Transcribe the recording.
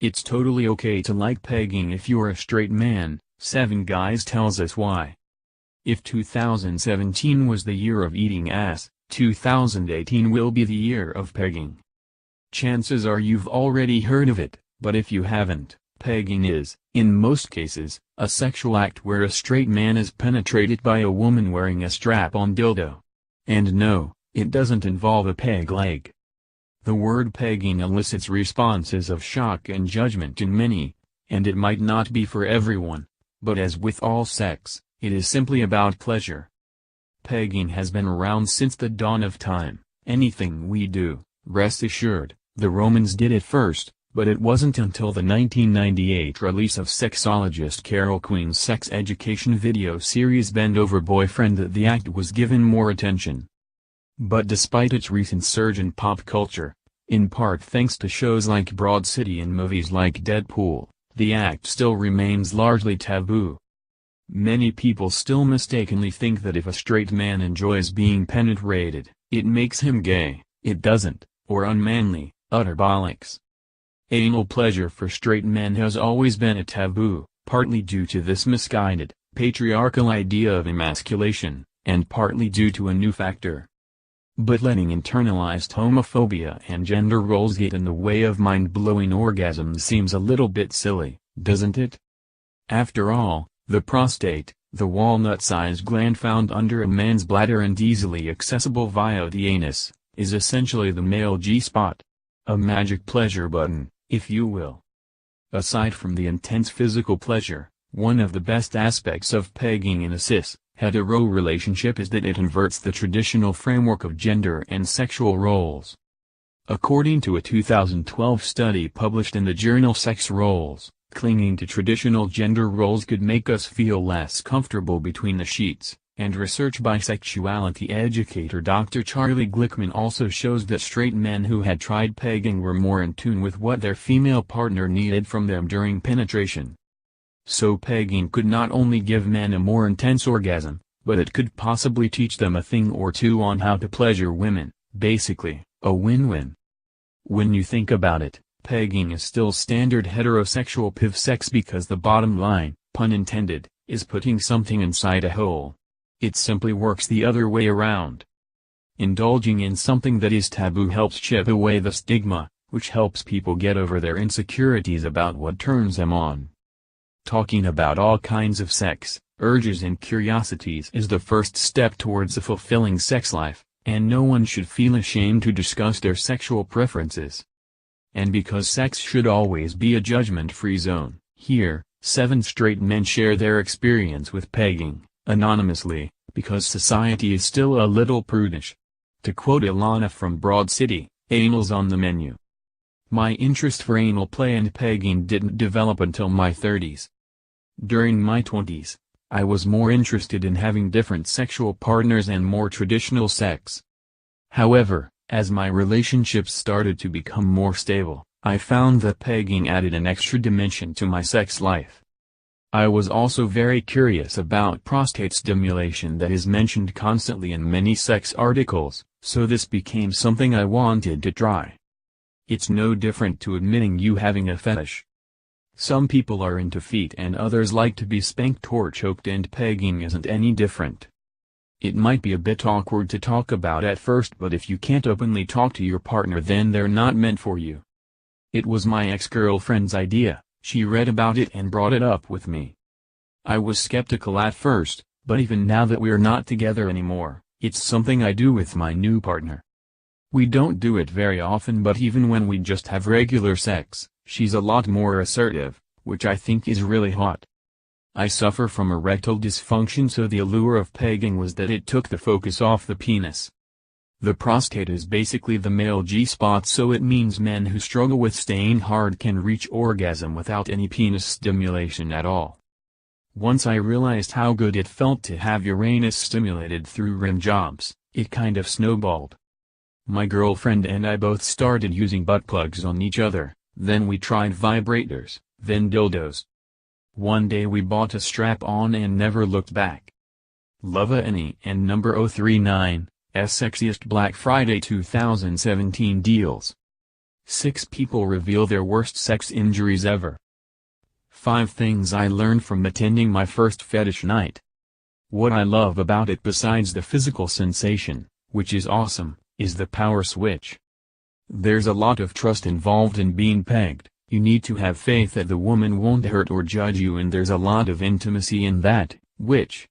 It's totally okay to like pegging if you're a straight man. 7 Guys tells us why. If 2017 was the year of eating ass, 2018 will be the year of pegging. Chances are you've already heard of it, but if you haven't, pegging is, in most cases, a sexual act where a straight man is penetrated by a woman wearing a strap-on dildo. And no, it doesn't involve a peg leg. The word pegging elicits responses of shock and judgment in many, and it might not be for everyone, but as with all sex, it is simply about pleasure. Pegging has been around since the dawn of time. Anything we do, rest assured, the Romans did it first, but it wasn't until the 1998 release of sexologist Carol Queen's sex education video series Bend Over Boyfriend that the act was given more attention. But despite its recent surge in pop culture, in part thanks to shows like Broad City and movies like Deadpool, the act still remains largely taboo. Many people still mistakenly think that if a straight man enjoys being penetrated, it makes him gay. It doesn't, or unmanly, utter bollocks. Anal pleasure for straight men has always been a taboo, partly due to this misguided, patriarchal idea of emasculation, and partly due to a new factor. But letting internalized homophobia and gender roles get in the way of mind-blowing orgasms seems a little bit silly, doesn't it? After all, the prostate, the walnut-sized gland found under a man's bladder and easily accessible via the anus, is essentially the male G-spot. A magic pleasure button, if you will. Aside from the intense physical pleasure, one of the best aspects of pegging in a cis-hetero relationship is that it inverts the traditional framework of gender and sexual roles. According to a 2012 study published in the journal Sex Roles, clinging to traditional gender roles could make us feel less comfortable between the sheets, and research by sexuality educator Dr. Charlie Glickman also shows that straight men who had tried pegging were more in tune with what their female partner needed from them during penetration. So pegging could not only give men a more intense orgasm, but it could possibly teach them a thing or two on how to pleasure women, basically, a win-win. When you think about it, pegging is still standard heterosexual PIV sex because the bottom line, pun intended, is putting something inside a hole. It simply works the other way around. Indulging in something that is taboo helps chip away the stigma, which helps people get over their insecurities about what turns them on. Talking about all kinds of sex, urges and curiosities is the first step towards a fulfilling sex life, and no one should feel ashamed to discuss their sexual preferences. And because sex should always be a judgment-free zone, here, 7 straight men share their experience with pegging, anonymously, because society is still a little prudish. To quote Ilana from Broad City, anal's on the menu. My interest for anal play and pegging didn't develop until my 30s. During my 20s, I was more interested in having different sexual partners and more traditional sex. However, as my relationships started to become more stable, I found that pegging added an extra dimension to my sex life. I was also very curious about prostate stimulation that is mentioned constantly in many sex articles, so this became something I wanted to try. It's no different to admitting you having a fetish. Some people are into feet and others like to be spanked or choked, and pegging isn't any different. It might be a bit awkward to talk about at first, but if you can't openly talk to your partner, then they're not meant for you. It was my ex-girlfriend's idea. She read about it and brought it up with me. I was skeptical at first, but even now that we're not together anymore, it's something I do with my new partner. We don't do it very often, but even when we just have regular sex, she's a lot more assertive, which I think is really hot. I suffer from erectile dysfunction, so the allure of pegging was that it took the focus off the penis. The prostate is basically the male G-spot, so it means men who struggle with staying hard can reach orgasm without any penis stimulation at all. Once I realized how good it felt to have Uranus stimulated through rim jobs, it kind of snowballed. My girlfriend and I both started using butt plugs on each other, then we tried vibrators, then dildos. One day we bought a strap-on and never looked back. Lova Annie and number 039, Sexiest Black Friday 2017 deals. 6 people reveal their worst sex injuries ever. 5 things I learned from attending my first fetish night. What I love about it besides the physical sensation, which is awesome, is the power switch. There's a lot of trust involved in being pegged. You need to have faith that the woman won't hurt or judge you, and there's a lot of intimacy in that, which,